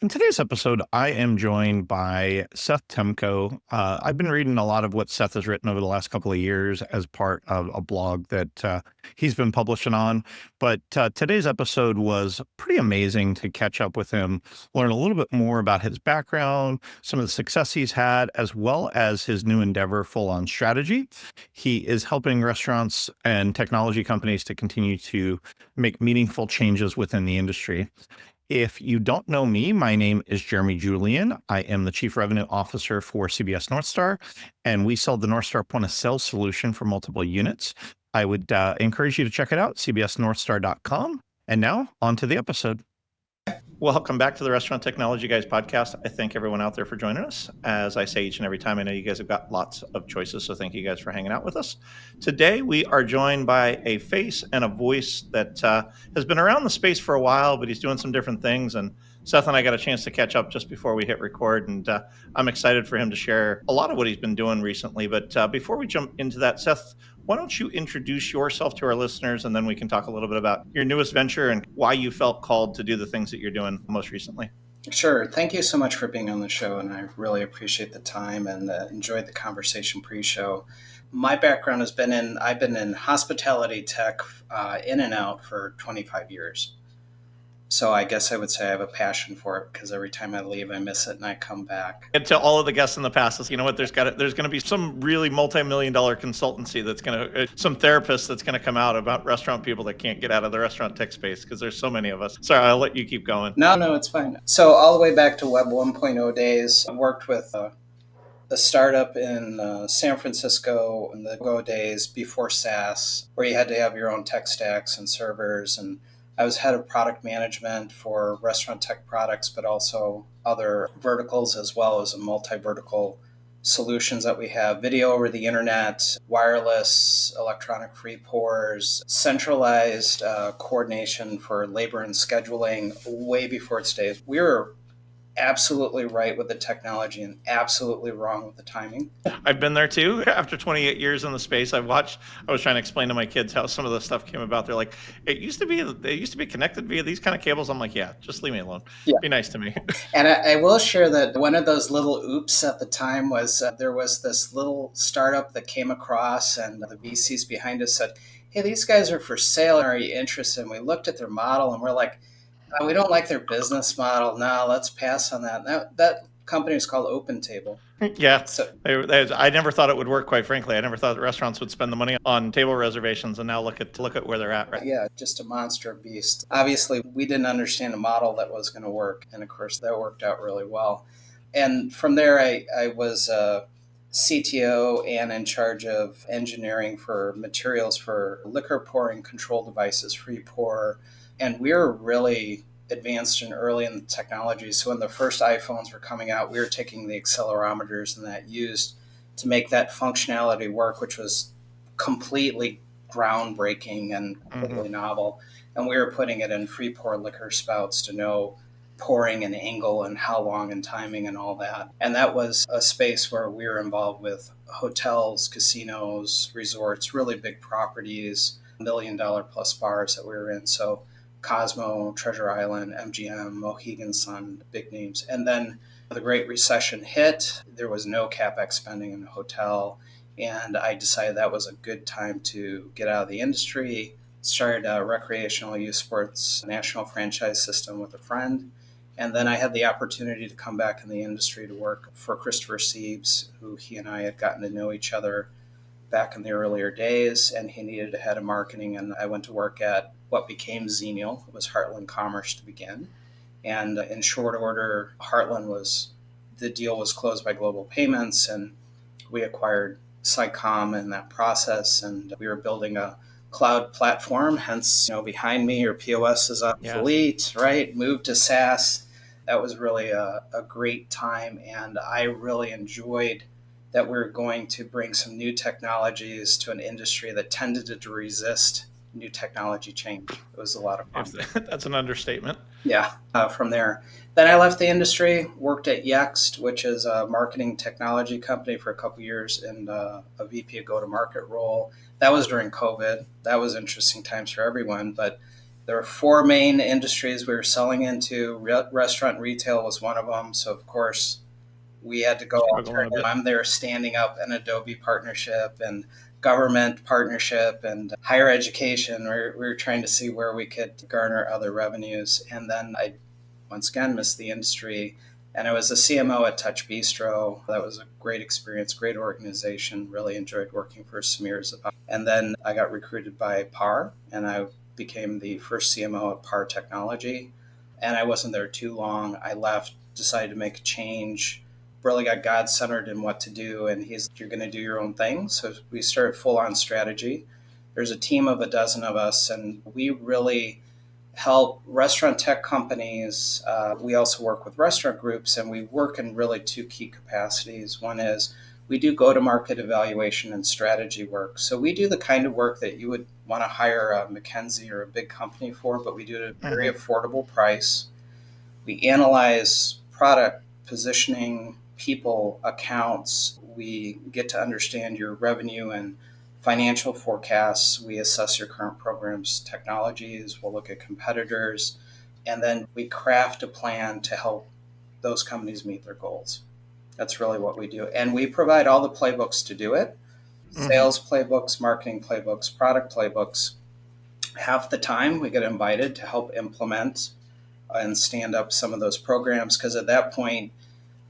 In today's episode, I am joined by Seth Temko. I've been reading a lot of what Seth has written over the last couple of years as part of a blog that he's been publishing on. But today's episode was pretty amazing to catch up with him, learn a little bit more about his background, some of the success he's had, as well as his new endeavor, Full On Strategy. He is helping restaurants and technology companies to continue to make meaningful changes within the industry. If you don't know me, my name is Jeremy Julian. I am the Chief Revenue Officer for CBS North Star, and we sell the North Star point of sale solution for multiple units. I would encourage you to check it out, cbsnorthstar.com. And now, on to the episode. Welcome back to the Restaurant Technology Guys podcast. I thank everyone out there for joining us. As I say each and every time, I know you guys have got lots of choices, so thank you guys for hanging out with us. Today, we are joined by a face and a voice that has been around the space for a while, but he's doing some different things. And Seth and I got a chance to catch up just before we hit record, and I'm excited for him to share a lot of what he's been doing recently. But before we jump into that, Seth, why don't you introduce yourself to our listeners, and then we can talk a little bit about your newest venture and why you felt called to do the things that you're doing most recently. Sure. Thank you so much for being on the show, and I really appreciate the time and enjoyed the conversation pre-show. My background I've been in hospitality tech in and out for 25 years. So I guess I would say I have a passion for it because every time I leave, I miss it and I come back. And to all of the guests in the past, you know what? There's going to be some really multi-million dollar consultancy that's going to some therapist that's going to come out about restaurant people that can't get out of the restaurant tech space because there's so many of us. Sorry, I'll let you keep going. No, it's fine. So all the way back to Web 1.0 days, I worked with a startup in San Francisco in the Go days before SaaS, where you had to have your own tech stacks and servers. And I was head of product management for restaurant tech products, but also other verticals, as well as a multi-vertical solutions that we have: video over the internet, wireless, electronic free pours, centralized coordination for labor and scheduling way before its days. We were absolutely right with the technology and absolutely wrong with the timing. I've been there too. After 28 years in the space, I was trying to explain to my kids how some of the stuff came about. They're like, they used to be connected via these kind of cables. I'm like, yeah, just leave me alone. Yeah. Be nice to me. And I will share that one of those little oops at the time was there was this little startup that came across, and the VCs behind us said, "Hey, these guys are for sale. Are you interested?" And we looked at their model and we're like, we don't like their business model. No, let's pass on that. That company is called OpenTable. Yeah. So I never thought it would work, quite frankly. I never thought that restaurants would spend the money on table reservations, and now look at where they're at, right? yeah, just a monster beast. Obviously, we didn't understand a model that was going to work, and of course, that worked out really well. And from there, I was CTO and in charge of engineering for materials for liquor pouring control devices, free pour, and we were really advanced and early in the technology. So when the first iPhones were coming out, we were taking the accelerometers and that used to make that functionality work, which was completely groundbreaking and completely novel. And we were putting it in free pour liquor spouts to know pouring and angle and how long and timing and all that. And that was a space where we were involved with hotels, casinos, resorts, really big properties, $1 million plus bars that we were in. So Cosmo, Treasure Island, MGM, Mohegan Sun, big names. And then the Great Recession hit. There was no CapEx spending in the hotel. And I decided that was a good time to get out of the industry, started a recreational youth sports national franchise system with a friend. And then I had the opportunity to come back in the industry to work for Christopher Siebes, who he and I had gotten to know each other back in the earlier days, and he needed a head of marketing, and I went to work at what became Xenial. It was Heartland Commerce to begin. And in short order, the deal was closed by Global Payments, and we acquired Cycom in that process, and we were building a cloud platform. Hence, behind me, your POS is obsolete, right? Moved to SaaS. That was really a great time, and I really enjoyed that we're going to bring some new technologies to an industry that tended to resist new technology change. It was a lot of fun. That's an understatement. Yeah, from there. Then I left the industry, worked at Yext, which is a marketing technology company, for a couple of years in a VP of go-to-market role. That was during COVID. That was interesting times for everyone, but There were four main industries we were selling into. Restaurant retail was one of them. So, of course, we had to go Struggling a alternative. bit. I'm there standing up an Adobe partnership and government partnership and higher education. We were trying to see where we could garner other revenues. And then I once again missed the industry. And I was a CMO at Touch Bistro. That was a great experience, great organization. Really enjoyed working for Samir's. And then I got recruited by PAR, and I became the first CMO at PAR Technology. And I wasn't there too long. I left, decided to make a change, really got God centered in what to do. And you're going to do your own thing. So we started full on strategy. There's a team of a dozen of us, and we really help restaurant tech companies. We also work with restaurant groups, and we work in really two key capacities. One is we do go to market evaluation and strategy work. So we do the kind of work that you would want to hire a McKinsey or a big company for, but we do it at a very affordable price. We analyze product positioning, people, accounts. We get to understand your revenue and financial forecasts. We assess your current program's technologies. We'll look at competitors. And then we craft a plan to help those companies meet their goals. That's really what we do. And we provide all the playbooks to do it: sales playbooks, marketing playbooks, product playbooks. Half the time we get invited to help implement and stand up some of those programs, because at that point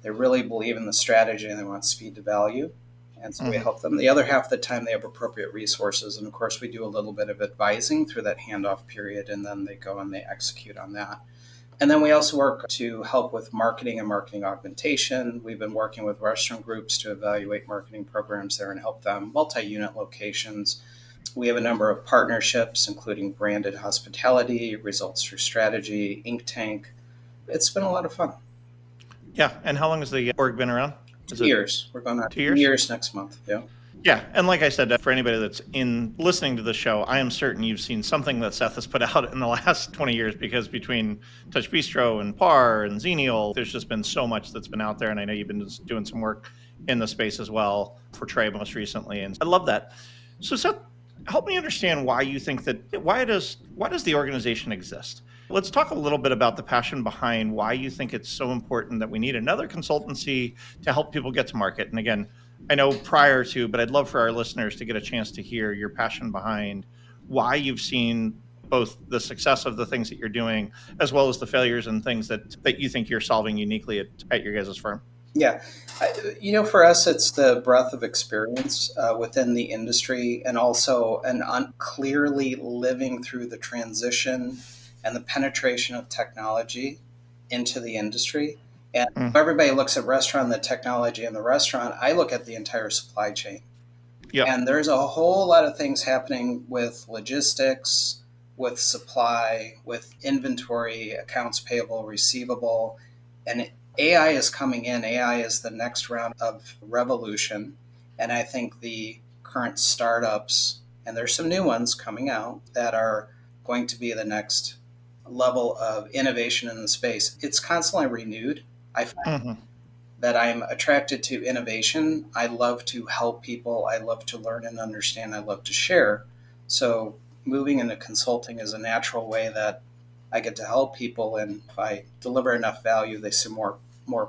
they really believe in the strategy and they want speed to value. And so we help them. The other half of the time they have appropriate resources. And of course, we do a little bit of advising through that handoff period, and then they go and they execute on that. And then we also work to help with marketing and marketing augmentation. We've been working with restaurant groups to evaluate marketing programs there and help them, multi-unit locations. We have a number of partnerships, including Branded Hospitality, Results Through Strategy, Ink Tank. It's been a lot of fun. Yeah. And how long has the org been around? 2 years. We're going on 2 2 years? years next month. Yeah. Yeah, and like I said, for anybody that's in listening to the show, I am certain you've seen something that Seth has put out in the last 20 years, because between Touch Bistro and PAR and Xenial, there's just been so much that's been out there. And I know you've been doing some work in the space as well for Trey most recently. And I love that. So Seth, help me understand why you think that why does the organization exist? Let's talk a little bit about the passion behind why you think it's so important that we need another consultancy to help people get to market. And again, I know prior to, but I'd love for our listeners to get a chance to hear your passion behind why you've seen both the success of the things that you're doing, as well as the failures and things that you think you're solving uniquely at your guys' firm. Yeah. For us, it's the breadth of experience within the industry, and also clearly living through the transition and the penetration of technology into the industry. And everybody looks at restaurant, the technology in the restaurant. I look at the entire supply chain. Yep. And there's a whole lot of things happening with logistics, with supply, with inventory, accounts payable, receivable. And AI is coming in. AI is the next round of revolution. And I think the current startups, and there's some new ones coming out that are going to be the next level of innovation in the space. It's constantly renewed. I find that I'm attracted to innovation. I love to help people. I love to learn and understand. I love to share. So moving into consulting is a natural way that I get to help people. And if I deliver enough value, they say more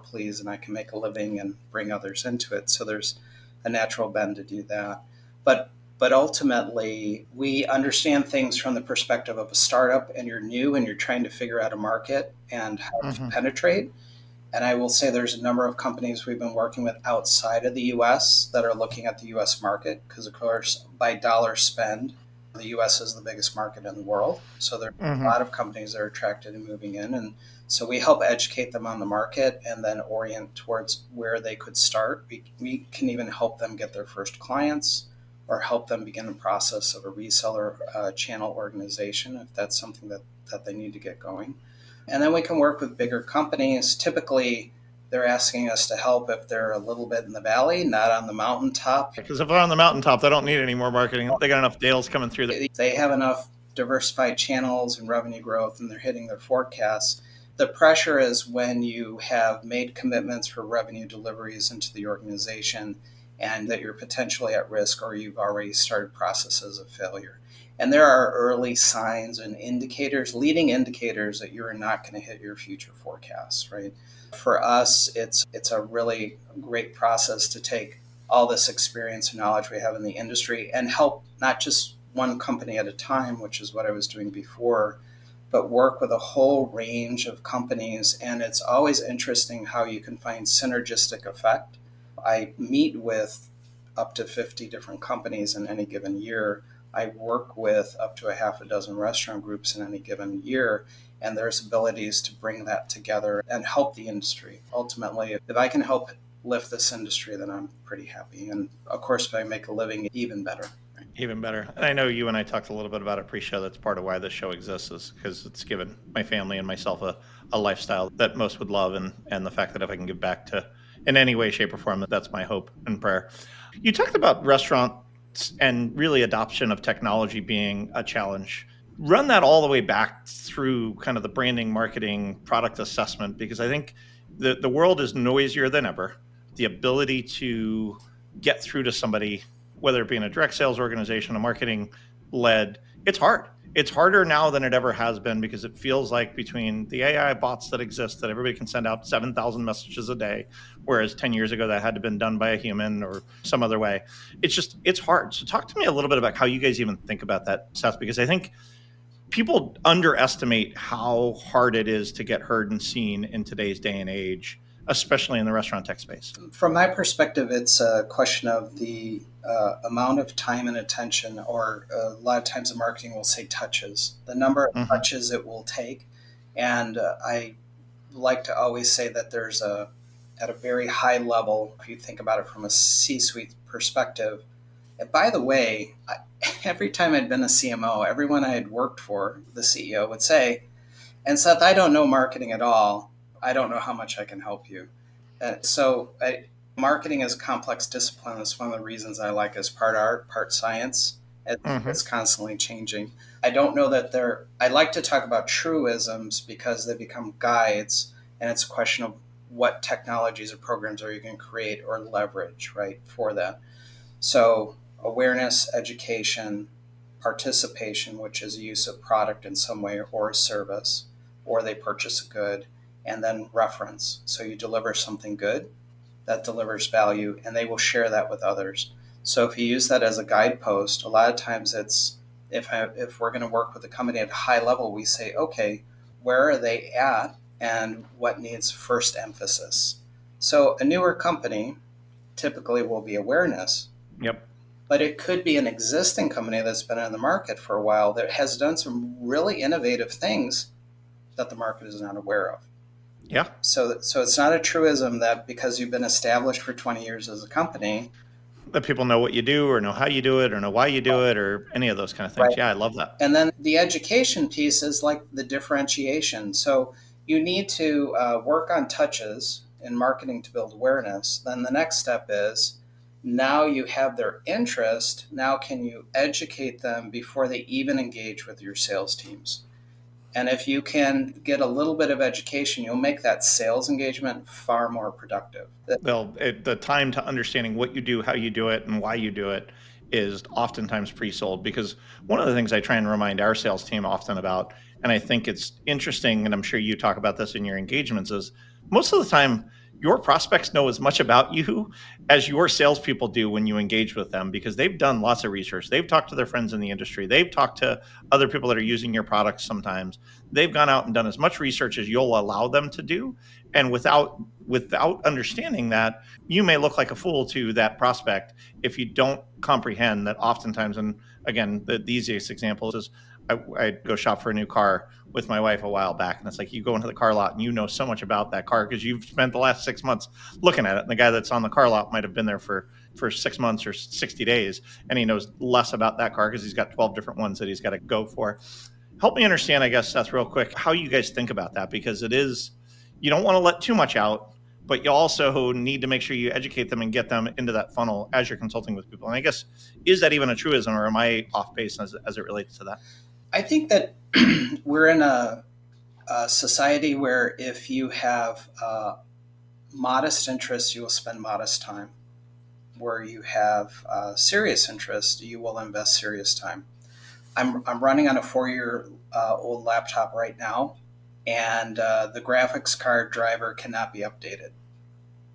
please, and I can make a living and bring others into it. So there's a natural bend to do that. But ultimately, we understand things from the perspective of a startup, and you're new and you're trying to figure out a market and how to penetrate. And I will say there's a number of companies we've been working with outside of the US that are looking at the US market, because, of course, by dollar spend, the US is the biggest market in the world. So there are a lot of companies that are attracted and moving in. And so we help educate them on the market and then orient towards where they could start. We can even help them get their first clients, or help them begin the process of a reseller channel organization if that's something that they need to get going. And then we can work with bigger companies. Typically, they're asking us to help if they're a little bit in the valley, not on the mountaintop. Because if they're on the mountaintop, they don't need any more marketing. They got enough deals coming through. They have enough diversified channels and revenue growth, and they're hitting their forecasts. The pressure is when you have made commitments for revenue deliveries into the organization, and that you're potentially at risk, or you've already started processes of failure. And there are early signs and indicators, leading indicators that you're not going to hit your future forecasts, right? For us, it's a really great process to take all this experience and knowledge we have in the industry and help not just one company at a time, which is what I was doing before, but work with a whole range of companies. And it's always interesting how you can find synergistic effect. I meet with up to 50 different companies in any given year. I work with up to a half a dozen restaurant groups in any given year, and there's abilities to bring that together and help the industry. Ultimately, if I can help lift this industry, then I'm pretty happy. And of course, if I make a living, even better. Even better. And I know you and I talked a little bit about it pre-show. That's part of why this show exists, is because it's given my family and myself a lifestyle that most would love, and the fact that if I can give back to in any way, shape, or form, that's my hope and prayer. You talked about restaurants and really adoption of technology being a challenge. Run that all the way back through kind of the branding, marketing, product assessment, because I think the world is noisier than ever. The ability to get through to somebody, whether it be in a direct sales organization, a marketing led, it's hard. It's harder now than it ever has been, because it feels like between the AI bots that exist, that everybody can send out 7,000 messages a day, whereas 10 years ago that had to have been done by a human or some other way. It's hard. So talk to me a little bit about how you guys even think about that, Seth, because I think people underestimate how hard it is to get heard and seen in today's day and age, especially in the restaurant tech space. From my perspective, it's a question of the amount of time and attention, or a lot of times in marketing will say touches, the number of Mm-hmm. touches it will take. And I like to always say that at a very high level, if you think about it from a C-suite perspective. And by the way, every time I'd been a CMO, everyone I had worked for, the CEO would say, and Seth, I don't know marketing at all. I don't know how much I can help you. Marketing is a complex discipline. That's one of the reasons I like as part art, part science. Mm-hmm. It's constantly changing. I don't know that I like to talk about truisms because they become guides, and it's a question of what technologies or programs are you going to create or leverage, right, for that. So awareness, education, participation, which is use of product in some way or a service, or they purchase a good, and then reference. So you deliver something good that delivers value, and they will share that with others. So if you use that as a guidepost, a lot of times it's if we're going to work with a company at a high level, we say, okay, where are they at, and what needs first emphasis? So a newer company typically will be awareness. Yep. But it could be an existing company that's been in the market for a while that has done some really innovative things that the market is not aware of. Yeah. So it's not a truism that because you've been established for 20 years as a company, That people know what you do, or know how you do it, or know why you do it, or any of those kind of things. right? Yeah, I love that. And then the education piece is like the differentiation. So you need to work on touches in marketing to build awareness. Then the next step is now you have their interest. Now, can you educate them before they even engage with your sales teams? And if you can get a little bit of education, you'll make that sales engagement far more productive. The time to understanding what you do, how you do it, and why you do it is oftentimes pre-sold. Because one of the things I try and remind our sales team often about, and I think it's interesting, and I'm sure you talk about this in your engagements, is most of the time your prospects know as much about you as your salespeople do when you engage with them, because they've done lots of research. They've talked to their friends in the industry. They've talked to other people that are using your products sometimes. They've gone out and done as much research as you'll allow them to do. And without understanding that, you may look like a fool to that prospect if you don't comprehend that oftentimes. And again, the easiest example is I go shop for a new car with my wife a while back, and it's like you go into the car lot and you know so much about that car because you've spent the last 6 months looking at it, and the guy that's on the car lot might have been there for 6 months or 60 days, and he knows less about that car because he's got 12 different ones that he's got to go for. Help me understand, I guess, Seth, real quick, how you guys think about that, because it is, you don't want to let too much out, but you also need to make sure you educate them and get them into that funnel as you're consulting with people. And I guess, is that even a truism, or am I off base as it relates to that? I think that we're in a society where if you have modest interests, you will spend modest time. Where you have serious interest, you will invest serious time. I'm running on a 4-year old laptop right now, and the graphics card driver cannot be updated.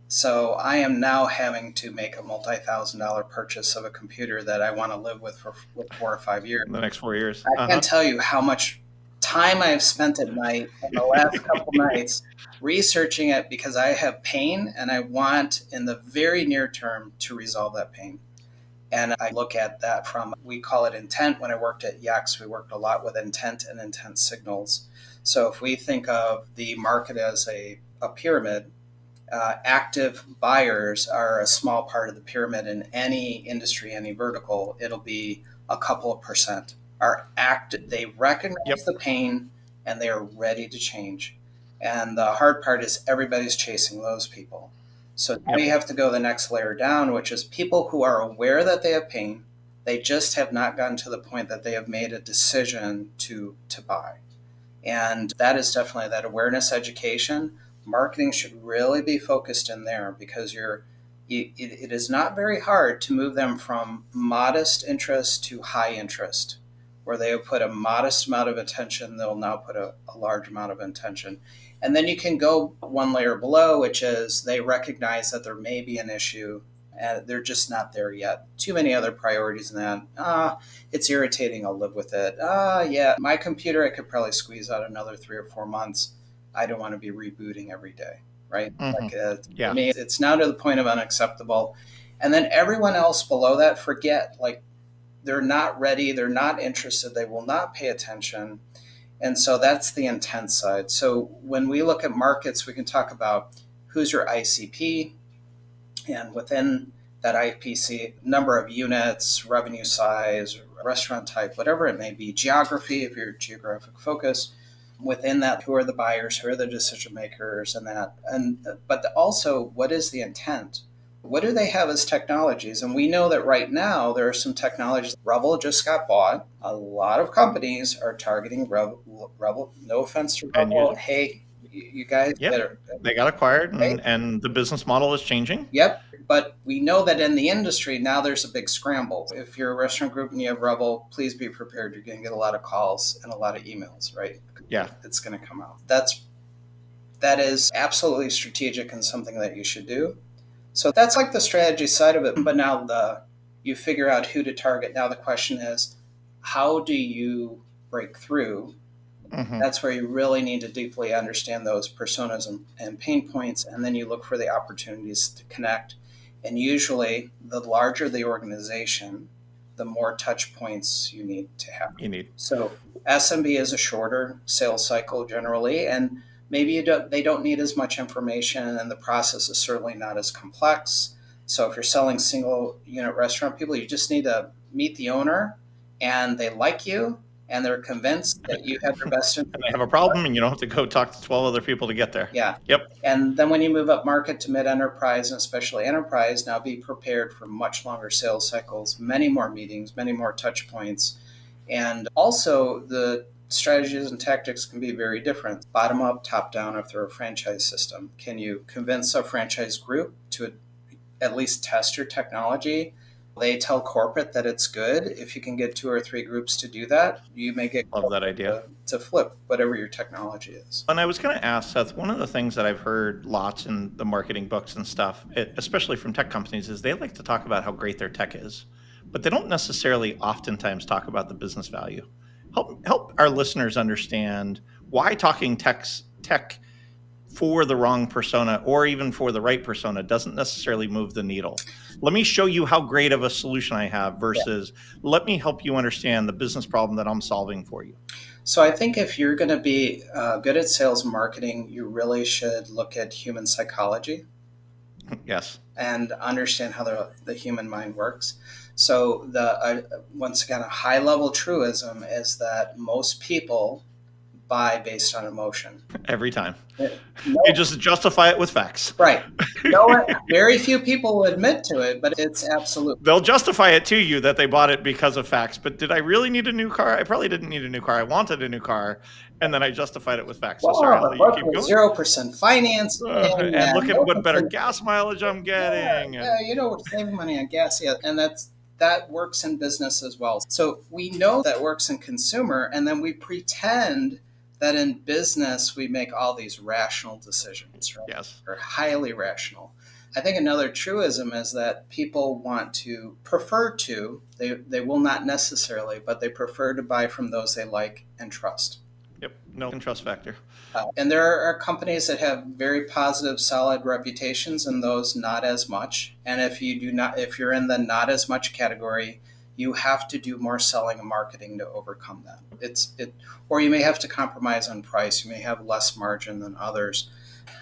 So I am now having to make a multi-thousand-dollar purchase of a computer that I want to live with for 4 or 5 years. The next 4 years. I can't tell you how much time I have spent at night in the last couple nights researching it because I have pain and I want in the very near term to resolve that pain. And I look at that from, we call it intent. When I worked at Yex, we worked a lot with intent and intent signals. So if we think of the market as a pyramid, active buyers are a small part of the pyramid in any industry, any vertical. It'll be a couple of percent. Are active, they recognize the pain and they are ready to change. And the hard part is everybody's chasing those people. So now you have to go the next layer down, which is people who are aware that they have pain. They just have not gotten to the point that they have made a decision to buy. And that is definitely that awareness education. Marketing should really be focused in there because it is not very hard to move them from modest interest to high interest. Where they have put a modest amount of attention, they'll now put a large amount of attention. And then you can go one layer below, which is they recognize that there may be an issue and they're just not there yet. Too many other priorities in that. It's irritating, I'll live with it. Yeah, my computer, I could probably squeeze out another 3 or 4 months. I don't want to be rebooting every day, right? For me, it's now to the point of unacceptable. And then everyone else below that, forget, like, they're not ready, they're not interested, they will not pay attention. And so that's the intent side. So when we look at markets, we can talk about who's your ICP, and within that IPC, number of units, revenue size, restaurant type, whatever it may be, geography, if you're geographic focus. Within that, who are the buyers, who are the decision makers, but also, what is the intent? What do they have as technologies? And we know that right now there are some technologies. Revel just got bought. A lot of companies are targeting Revel. No offense to Revel. Hey, you guys, they got acquired, and the business model is changing. Yep. But we know that in the industry now there's a big scramble. If you're a restaurant group and you have Revel, please be prepared. You're going to get a lot of calls and a lot of emails, right? Yeah. It's going to come out. That is absolutely strategic and something that you should do. So that's like the strategy side of it. But now you figure out who to target. Now the question is, how do you break through? Mm-hmm. That's where you really need to deeply understand those personas and pain points. And then you look for the opportunities to connect. And usually the larger the organization, the more touch points you need to have. So SMB is a shorter sales cycle generally, and maybe they don't need as much information, and the process is certainly not as complex. So if you're selling single unit restaurant people, you just need to meet the owner, and they like you, and they're convinced that you have their best interest. And they have a problem, and you don't have to go talk to 12 other people to get there. Yeah. Yep. And then when you move up market to mid-enterprise, and especially enterprise, now be prepared for much longer sales cycles, many more meetings, many more touch points. And also the strategies and tactics can be very different. Bottom up, top down, if they're a franchise system. Can you convince a franchise group to at least test your technology? They tell corporate that it's good. If you can get 2 or 3 groups to do that, you may get that idea to flip whatever your technology is. And I was going to ask, Seth, one of the things that I've heard lots in the marketing books and stuff, especially from tech companies, is they like to talk about how great their tech is, but they don't necessarily oftentimes talk about the business value. Help our listeners understand why talking tech for the wrong persona or even for the right persona doesn't necessarily move the needle. Let me show you how great of a solution I have versus let me help you understand the business problem that I'm solving for you. So I think if you're going to be good at sales and marketing, you really should look at human psychology. Yes. And understand how the human mind works. So once again, a high level truism is that most people buy based on emotion. Every time. You just justify it with facts. Right. Very few people will admit to it, but it's absolute. They'll justify it to you that they bought it because of facts. But did I really need a new car? I probably didn't need a new car. I wanted a new car. And then I justified it with facts. So sorry, I'll let you keep going. 0% finance. And look at what better gas mileage I'm getting. Yeah, we're saving money on gas. Yeah, and that's that works in business as well. So we know that works in consumer, and then we pretend that in business we make all these rational decisions, right? Yes. Or highly rational. I think another truism is that people they will not necessarily, but they prefer to buy from those they like and trust. Yep. No trust factor. And there are companies that have very positive, solid reputations, and those not as much. And if you're in the not as much category, you have to do more selling and marketing to overcome that. Or you may have to compromise on price. You may have less margin than others.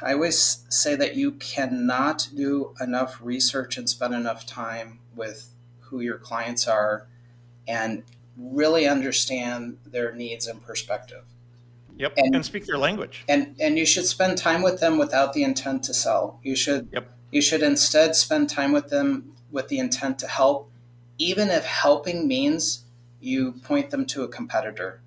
I always say that you cannot do enough research and spend enough time with who your clients are and really understand their needs and perspective. Yep. And And speak their language. and you should spend time with them without the intent to sell. Yep. You should instead spend time with them with the intent to help, even if helping means you point them to a competitor,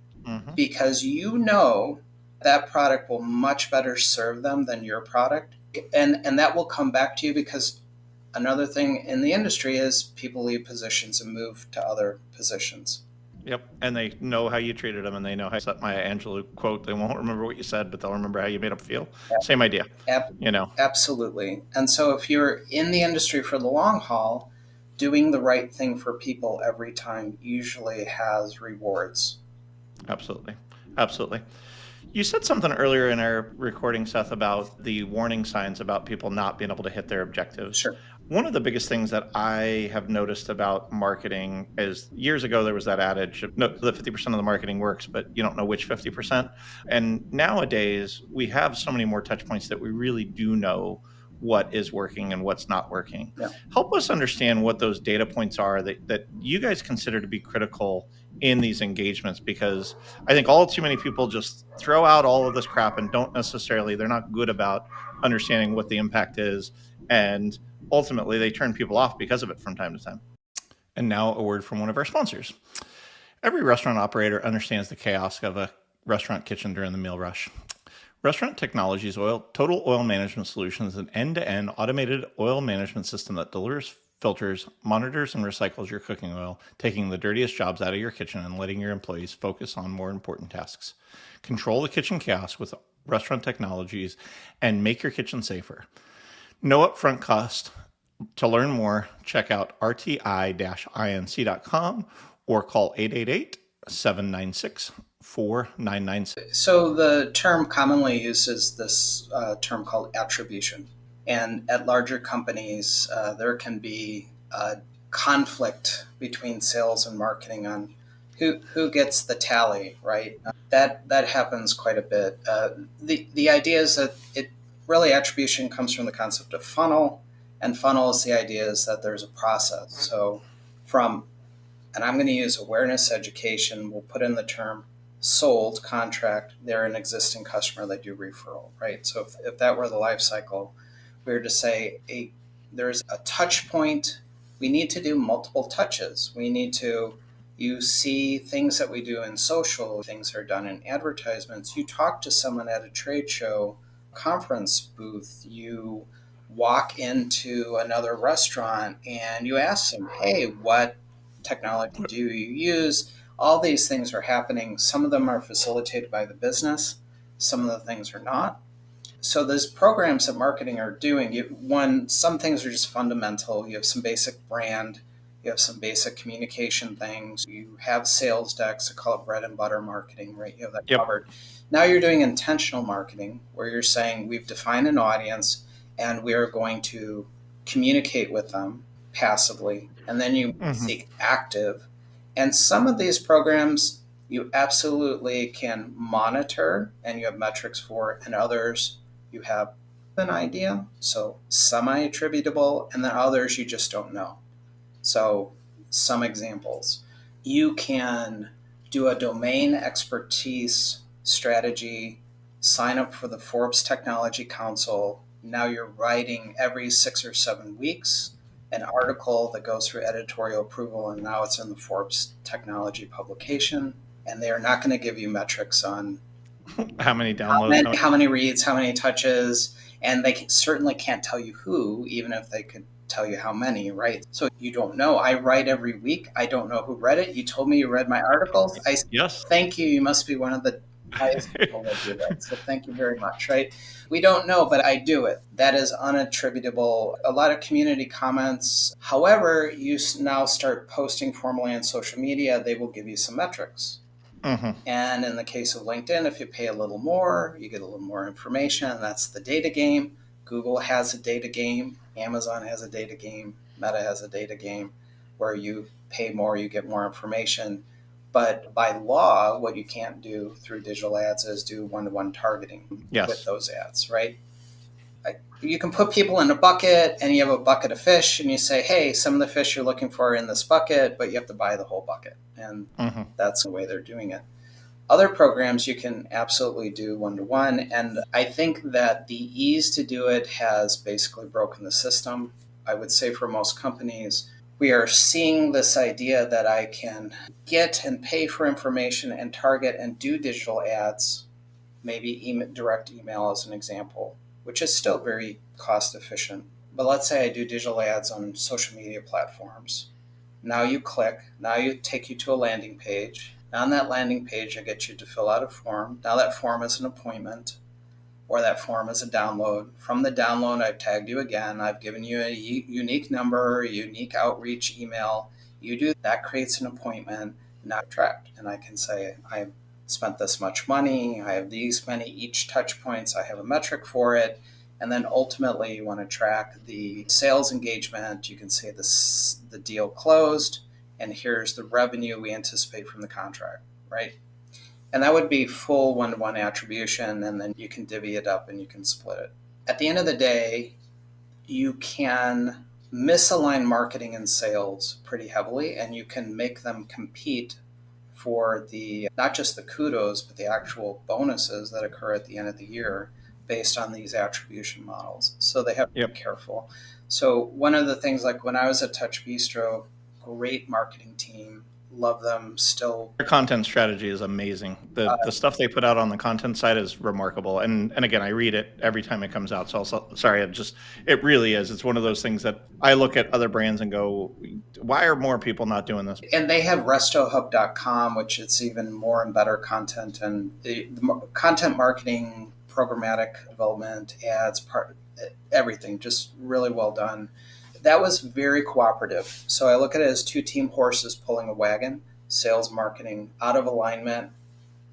because you know that product will much better serve them than your product, and that will come back to you, because another thing in the industry is people leave positions and move to other positions. Yep. And they know how you treated them, and they know how you set Maya Angelou quote. They won't remember what you said, but they'll remember how you made them feel. Same idea. Absolutely. And so if you're in the industry for the long haul, doing the right thing for people every time usually has rewards. Absolutely. Absolutely. You said something earlier in our recording, Seth, about the warning signs about people not being able to hit their objectives. Sure. One of the biggest things that I have noticed about marketing is years ago, there was that adage, no, the 50% of the marketing works, but you don't know which 50%. And nowadays, we have so many more touch points that we really do know what is working and what's not working. Yeah. Help us understand what those data points are that you guys consider to be critical in these engagements, because I think all too many people just throw out all of this crap and they're not good about understanding what the impact is. And ultimately, they turn people off because of it from time to time. And now a word from one of our sponsors. Every restaurant operator understands the chaos of a restaurant kitchen during the meal rush. Restaurant Technologies Total Oil Management Solutions is an end-to-end automated oil management system that delivers, filters, monitors, and recycles your cooking oil, taking the dirtiest jobs out of your kitchen and letting your employees focus on more important tasks. Control the kitchen chaos with Restaurant Technologies and make your kitchen safer. No upfront cost. To learn more, check out rti-inc.com or call 888-796-4996. So the term commonly used is this term called attribution. And at larger companies, there can be a conflict between sales and marketing on who gets the tally, right? That happens quite a bit. The idea is that attribution comes from the concept of funnel, and funnel is the idea is that there's a process. So and I'm going to use awareness education, we'll put in the term sold contract, they're an existing customer, they do referral, right? So if that were the life cycle, we were to say there's a touch point, we need to do multiple touches. You see things that we do in social, things are done in advertisements, you talk to someone at a trade show, conference booth, you walk into another restaurant and you ask them, hey, what technology do you use? All these things are happening. Some of them are facilitated by the business. Some of the things are not. So those programs that marketing are doing, some things are just fundamental. You have some basic brand. You have some basic communication things. You have sales decks. I call it bread and butter marketing, right? You have that covered. Now you're doing intentional marketing where you're saying we've defined an audience and we are going to communicate with them passively. And then you seek active. And some of these programs you absolutely can monitor and you have metrics for, and others you have an idea, so semi-attributable, and then others you just don't know. So some examples. You can do a domain expertise strategy, sign up for the Forbes Technology Council. Now you're writing every 6 or 7 weeks an article that goes through editorial approval, and now it's in the Forbes Technology publication. And they are not going to give you metrics on how many downloads, how many reads, how many touches, and they certainly can't tell you who, even if they could tell you how many, right? So you don't know. I write every week. I don't know who read it. You told me you read my articles. I said, Yes. thank you. You must be one of the highest people that do that. So thank you very much, right? We don't know, but I do it. That is unattributable. A lot of community comments. However, you now start posting formally on social media, they will give you some metrics. Mm-hmm. And in the case of LinkedIn, if you pay a little more, you get a little more information. That's the data game. Google has a data game. Amazon has a data game. Meta has a data game where you pay more, you get more information. But by law, what you can't do through digital ads is do one-to-one targeting with Yes. those ads, right? You can put people in a bucket and you have a bucket of fish and you say, hey, some of the fish you're looking for are in this bucket, but you have to buy the whole bucket. And Mm-hmm. that's the way they're doing it. Other programs you can absolutely do one-to-one, and I think that the ease to do it has basically broken the system. I would say for most companies, we are seeing this idea that I can get and pay for information and target and do digital ads, maybe direct email as an example, which is still very cost efficient. But let's say I do digital ads on social media platforms. Now you click, now you take you to a landing page. Now on that landing page, I get you to fill out a form. Now that form is an appointment or that form is a download. From the download, I've tagged you again. I've given you a unique number, a unique outreach email. You do that, creates an appointment, now tracked. And I can say, I've spent this much money, I have these many each touch points, I have a metric for it. And then ultimately, you want to track the sales engagement. You can say this, the deal closed, and here's the revenue we anticipate from the contract, right? And that would be full one-to-one attribution, and then you can divvy it up and you can split it. At the end of the day, you can misalign marketing and sales pretty heavily, and you can make them compete for the not just the kudos, but the actual bonuses that occur at the end of the year based on these attribution models. So they have to Yep. be careful. So one of the things, like when I was at Touch Bistro, great marketing team, love them still. Their content strategy is amazing. The stuff they put out on the content side is remarkable. And again, I read it every time it comes out. So sorry, it really is. It's one of those things that I look at other brands and go, why are more people not doing this? And they have restohub.com, which it's even more and better content, and the content marketing, programmatic development, ads, everything just really well done. That was very cooperative. So I look at it as two team horses pulling a wagon, sales, marketing out of alignment,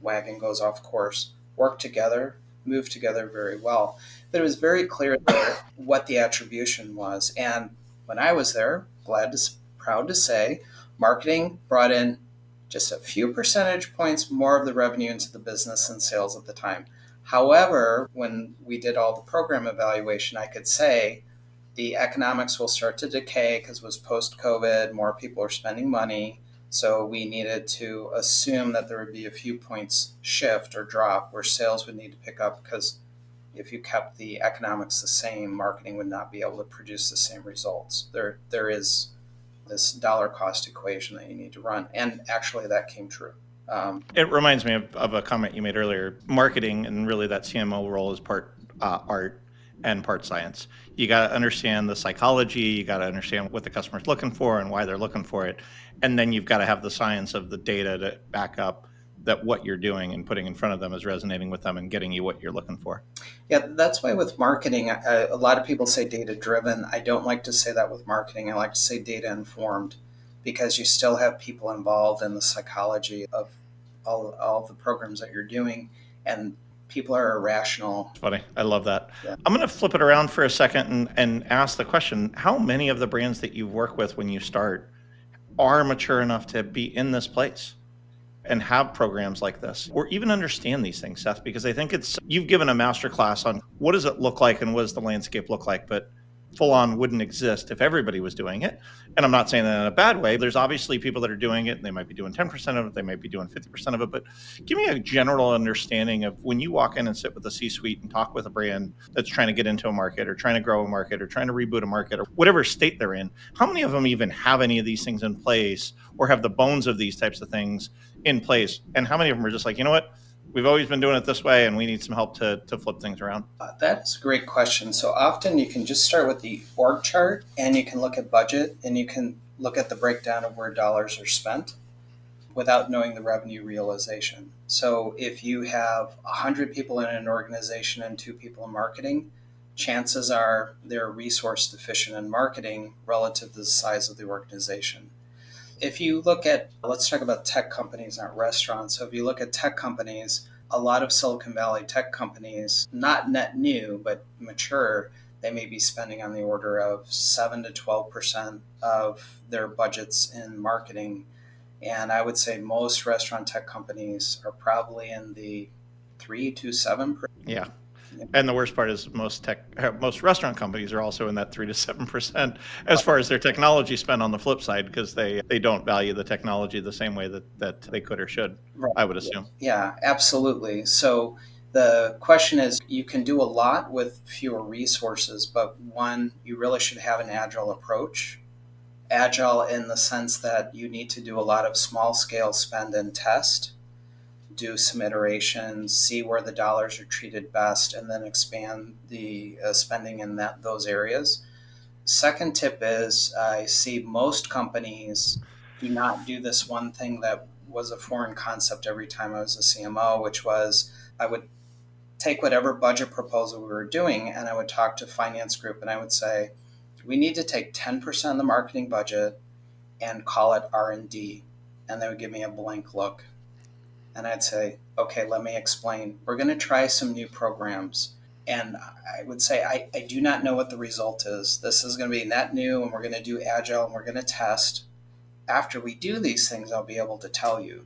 wagon goes off course, work together, move together very well. But it was very clear there what the attribution was. And when I was there, proud to say, marketing brought in just a few percentage points more of the revenue into the business than sales at the time. However, when we did all the program evaluation, I could say the economics will start to decay because it was post-COVID, more people are spending money. So we needed to assume that there would be a few points shift or drop where sales would need to pick up, because if you kept the economics the same, marketing would not be able to produce the same results. There is this dollar cost equation that you need to run. And actually that came true. It reminds me of a comment you made earlier. Marketing and really that CMO role is part art and part science. You got to understand the psychology. You got to understand what the customer's looking for and why they're looking for it. And then you've got to have the science of the data to back up that what you're doing and putting in front of them is resonating with them and getting you what you're looking for. Yeah, that's why with marketing, a lot of people say data driven. I don't like to say that with marketing. I like to say data informed, because you still have people involved in the psychology of all the programs that you're doing, and people are irrational. It's funny. I love that. Yeah. I'm going to flip it around for a second and ask the question, how many of the brands that you work with when you start are mature enough to be in this place and have programs like this, or even understand these things, Seth? Because I think you've given a masterclass on what does it look like and what does the landscape look like, but full on wouldn't exist if everybody was doing it. And I'm not saying that in a bad way. There's obviously people that are doing it and they might be doing 10% of it, they might be doing 50% of it, but give me a general understanding of when you walk in and sit with the C-suite and talk with a brand that's trying to get into a market or trying to grow a market or trying to reboot a market or whatever state they're in, how many of them even have any of these things in place or have the bones of these types of things in place? And how many of them are just like, you know what, we've always been doing it this way and we need some help to flip things around? That's a great question. So often you can just start with the org chart and you can look at budget and you can look at the breakdown of where dollars are spent without knowing the revenue realization. So if you have 100 people in an organization and 2 people in marketing, chances are they're resource deficient in marketing relative to the size of the organization. If you look at, let's talk about tech companies, not restaurants. So if you look at tech companies, a lot of Silicon Valley tech companies, not net new, but mature, they may be spending on the order of 7 to 12% of their budgets in marketing. And I would say most restaurant tech companies are probably in the 3 to 7%. Yeah. And the worst part is most restaurant companies are also in that 3 to 7% as far as their technology spend on the flip side, because they don't value the technology the same way that they could or should, Right. I would assume. Yeah, absolutely. So the question is you can do a lot with fewer resources, but one, you really should have an agile approach. Agile in the sense that you need to do a lot of small scale spend and test, do some iterations, see where the dollars are treated best, and then expand the spending in those areas. Second tip is I see most companies do not do this one thing that was a foreign concept every time I was a CMO, which was I would take whatever budget proposal we were doing and I would talk to finance group and I would say, we need to take 10% of the marketing budget and call it R&D. And they would give me a blank look. And I'd say, okay, let me explain. We're going to try some new programs. And I would say, I do not know what the result is. This is going to be net new, and we're going to do agile, and we're going to test. After we do these things, I'll be able to tell you.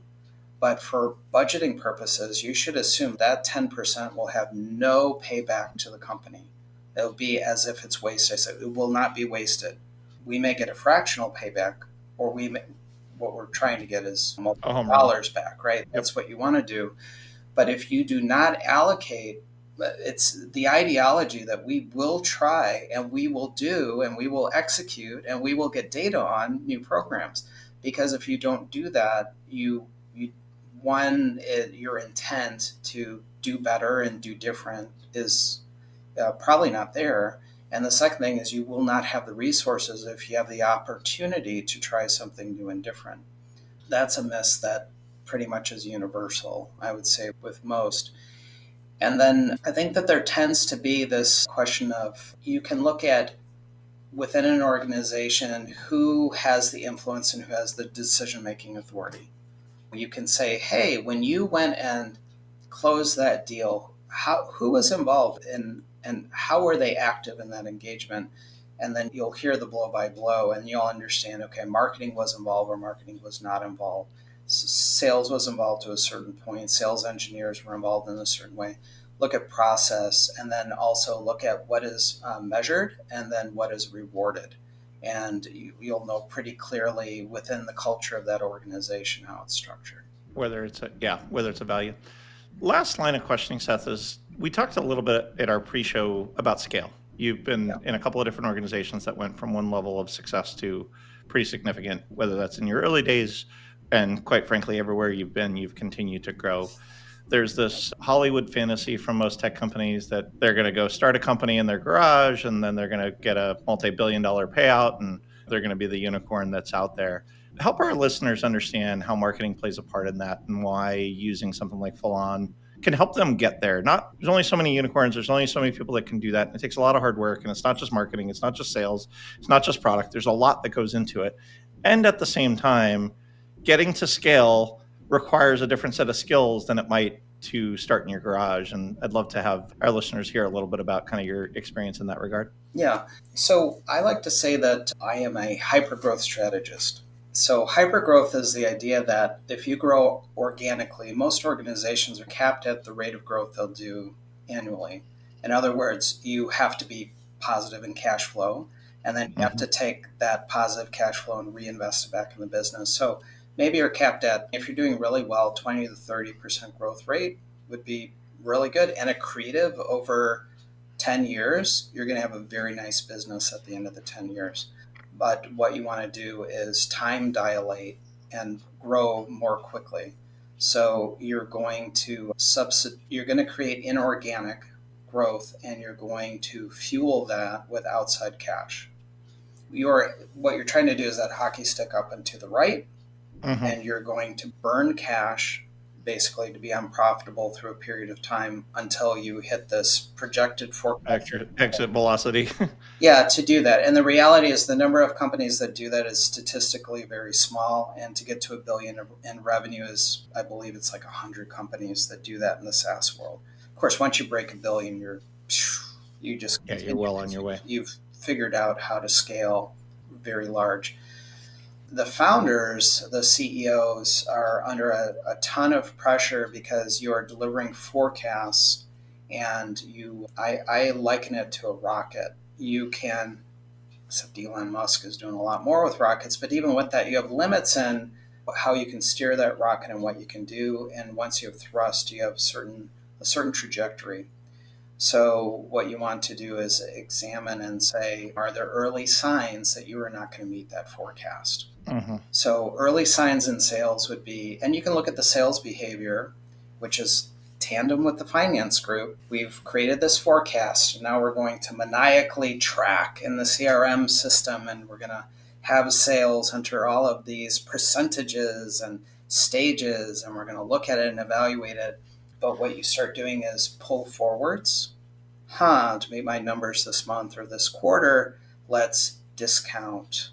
But for budgeting purposes, you should assume that 10% will have no payback to the company. It'll be as if it's wasted. I said, it will not be wasted. We may get a fractional payback, or what we're trying to get is A multiple home run. dollars back, right? Yep. That's what you want to do. But if you do not allocate, it's the ideology that we will try and we will do and we will execute and we will get data on new programs. Because if you don't do that, your intent to do better and do different is probably not there. And the second thing is you will not have the resources if you have the opportunity to try something new and different. That's a miss that pretty much is universal, I would say, with most. And then I think that there tends to be this question of you can look at within an organization who has the influence and who has the decision making authority. You can say, hey, when you went and closed that deal, who was involved and how were they active in that engagement? And then you'll hear the blow by blow and you'll understand, okay, marketing was involved or marketing was not involved. Sales was involved to a certain point. Sales engineers were involved in a certain way. Look at process and then also look at what is measured and then what is rewarded. And you'll know pretty clearly within the culture of that organization how it's structured. Whether it's a value. Last line of questioning, Seth, is we talked a little bit at our pre-show about scale. You've been in a couple of different organizations that went from one level of success to pretty significant, whether that's in your early days and quite frankly, everywhere you've been, you've continued to grow. There's this Hollywood fantasy from most tech companies that they're going to go start a company in their garage and then they're going to get a multi-billion-dollar payout and they're going to be the unicorn that's out there. Help our listeners understand how marketing plays a part in that and why using something like Full On can help them get there. There's only so many unicorns, there's only so many people that can do that. And it takes a lot of hard work, and it's not just marketing, it's not just sales, it's not just product. There's a lot that goes into it. And at the same time, getting to scale requires a different set of skills than it might to start in your garage. And I'd love to have our listeners hear a little bit about kind of your experience in that regard. Yeah. So I like to say that I am a hypergrowth strategist. So hypergrowth is the idea that if you grow organically, most organizations are capped at the rate of growth they'll do annually. In other words, you have to be positive in cash flow, and then you have to take that positive cash flow and reinvest it back in the business. So maybe you're capped at, if you're doing really well, 20 to 30% growth rate would be really good and accretive over 10 years. You're going to have a very nice business at the end of the 10 years. But what you want to do is time dilate and grow more quickly. So you're going to create inorganic growth, and you're going to fuel that with outside cash. What you're trying to do is that hockey stick up and to the right, Hmm. and you're going to burn cash basically to be unprofitable through a period of time until you hit this projected forecasted. Exit velocity. Yeah, to do that. And the reality is the number of companies that do that is statistically very small. And to get to a billion in revenue is, I believe it's like 100 companies that do that in the SaaS world. Of course, once you break a billion, you just Yeah, you're continue well on because your way. you've figured out how to scale very large. The founders, the CEOs, are under a ton of pressure because you are delivering forecasts, and I liken it to a rocket. You can, except Elon Musk is doing a lot more with rockets, but even with that, you have limits in how you can steer that rocket and what you can do. And once you have thrust, you have a certain trajectory. So what you want to do is examine and say, are there early signs that you are not going to meet that forecast? Hmm. So early signs in sales would be, and you can look at the sales behavior, which is tandem with the finance group. We've created this forecast, and now we're going to maniacally track in the CRM system, and we're going to have sales enter all of these percentages and stages, and we're going to look at it and evaluate it. But what you start doing is pull forwards. To meet my numbers this month or this quarter, let's discount.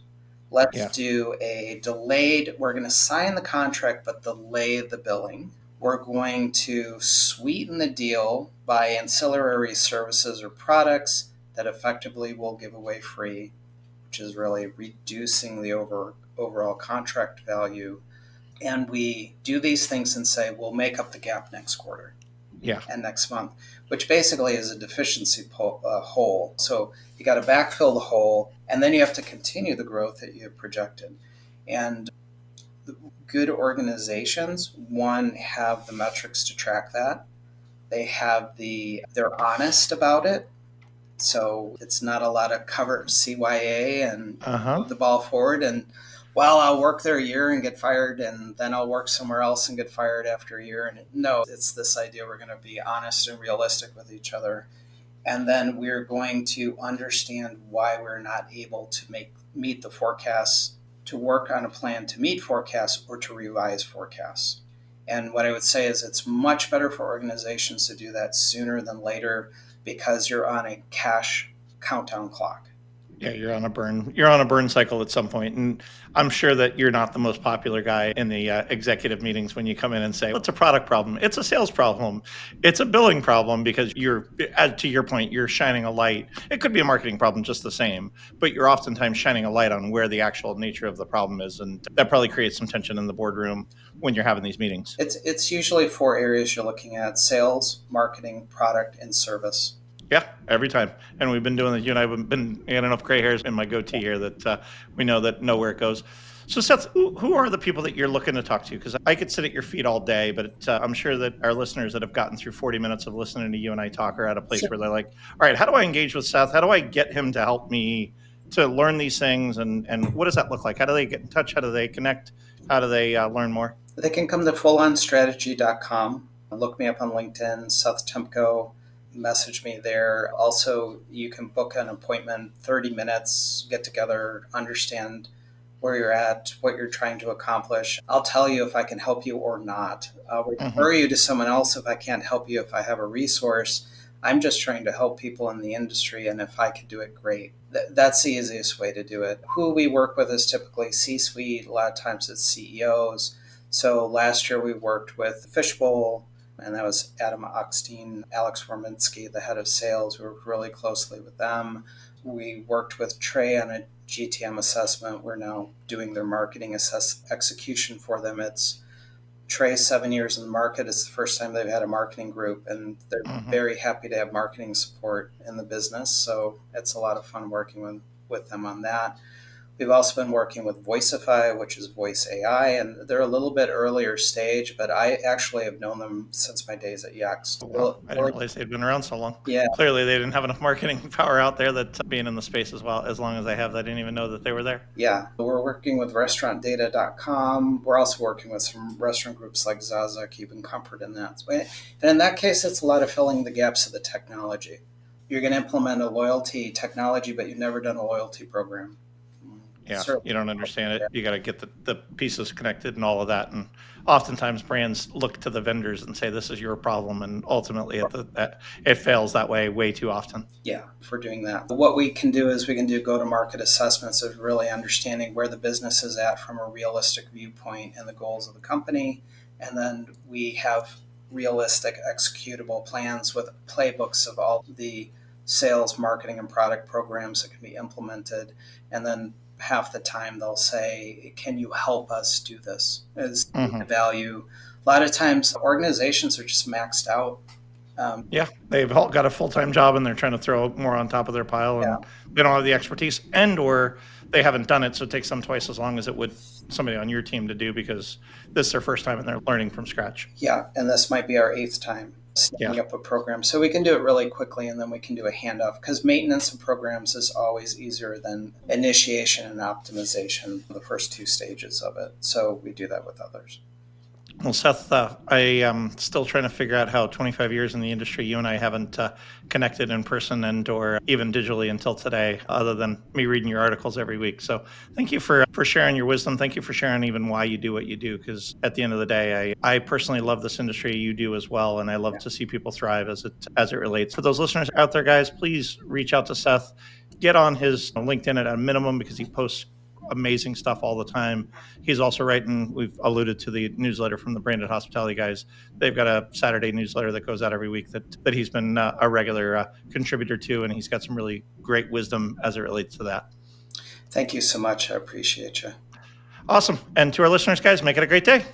Let's Yeah. do a delayed, we're going to sign the contract but delay the billing. We're going to sweeten the deal by ancillary services or products that effectively will give away free, which is really reducing the overall contract value. And we do these things and say, we'll make up the gap next quarter Yeah. and next month, which basically is a deficiency hole. So you got to backfill the hole, and then you have to continue the growth that you have projected. And good organizations, one, have the metrics to track that. They're honest about it. So it's not a lot of cover CYA and Uh-huh. move the ball forward and, well, I'll work there a year and get fired, and then I'll work somewhere else and get fired after a year. And no, it's this idea we're going to be honest and realistic with each other. And then we're going to understand why we're not able to meet the forecasts, to work on a plan to meet forecasts or to revise forecasts. And what I would say is it's much better for organizations to do that sooner than later because you're on a cash countdown clock. Yeah, you're on a burn cycle at some point, and I'm sure that you're not the most popular guy in the executive meetings when you come in and say, "Well, it's a product problem, it's a sales problem, it's a billing problem," because to your point, you're shining a light. It could be a marketing problem just the same, but you're oftentimes shining a light on where the actual nature of the problem is, and that probably creates some tension in the boardroom when you're having these meetings. It's usually four areas you're looking at: sales, marketing, product, and service. Yeah, every time. And we've been doing this. You and I have been got enough gray hairs in my goatee here that we know that know where it goes. So, Seth, who are the people that you're looking to talk to? Because I could sit at your feet all day, but I'm sure that our listeners that have gotten through 40 minutes of listening to you and I talk are at a place Sure. where they're like, all right, how do I engage with Seth? How do I get him to help me to learn these things? And what does that look like? How do they get in touch? How do they connect? How do they learn more? They can come to fullonstrategy.com. Look me up on LinkedIn, Seth Temko. Message me there. Also, you can book an appointment, 30 minutes, get together, understand where you're at, what you're trying to accomplish. I'll tell you if I can help you or not. I'll Hmm. refer you to someone else if I can't help you, if I have a resource. I'm just trying to help people in the industry, and if I could do it, great. That's the easiest way to do it. Who we work with is typically C suite, a lot of times it's CEOs. So last year we worked with Fishbowl, and that was Adam Oxtein, Alex Worminski, the head of sales. We worked really closely with them. We worked with Trey on a GTM assessment. We're now doing their marketing execution for them. It's Trey, 7 years in the market. It's the first time they've had a marketing group, and they're Hmm. very happy to have marketing support in the business. So it's a lot of fun working with them on that. We've also been working with Voicify, which is voice AI, and they're a little bit earlier stage, but I actually have known them since my days at Yext. Oh, wow. I didn't realize they'd been around so long. Yeah, Clearly, they didn't have enough marketing power out there that being in the space as well, as long as they have, I didn't even know that they were there. yeah. We're working with restaurantdata.com. We're also working with some restaurant groups like Zaza, Keeping Comfort in that way. And in that case, it's a lot of filling the gaps of the technology. You're going to implement a loyalty technology, but you've never done a loyalty program. Yeah, you Certainly. don't understand it. You got to get the pieces connected and all of that. And oftentimes brands look to the vendors and say, this is your problem. And ultimately, it fails that way too often. Yeah, for doing that. What we can do is we can do go to market assessments of really understanding where the business is at from a realistic viewpoint and the goals of the company. And then we have realistic executable plans with playbooks of all the sales, marketing, and product programs that can be implemented. And then half the time they'll say, can you help us do this? Is the Hmm. value. A lot of times organizations are just maxed out. Yeah, they've all got a full-time job and they're trying to throw more on top of their pile, Yeah. and they don't have the expertise, and or they haven't done it, so it takes them twice as long as it would somebody on your team to do, because this is their first time and they're learning from scratch. Yeah, and this might be our eighth time Yeah. standing up a program. So we can do it really quickly and then we can do a handoff because maintenance of programs is always easier than initiation and optimization, the first two stages of it. So we do that with others. Well, Seth, I am still trying to figure out how 25 years in the industry, you and I haven't connected in person and or even digitally until today, other than me reading your articles every week. So thank you for sharing your wisdom. Thank you for sharing even why you do what you do, because at the end of the day, I personally love this industry. You do as well, and I love Yeah. to see people thrive as it relates. For those listeners out there, guys, please reach out to Seth. Get on his LinkedIn at a minimum, because he posts amazing stuff all the time. He's also writing, we've alluded to the newsletter from the Branded Hospitality guys. They've got a Saturday newsletter that goes out every week that he's been a regular contributor to, and he's got some really great wisdom as it relates to that. Thank you so much. I appreciate you. Awesome. And to our listeners, guys, make it a great day.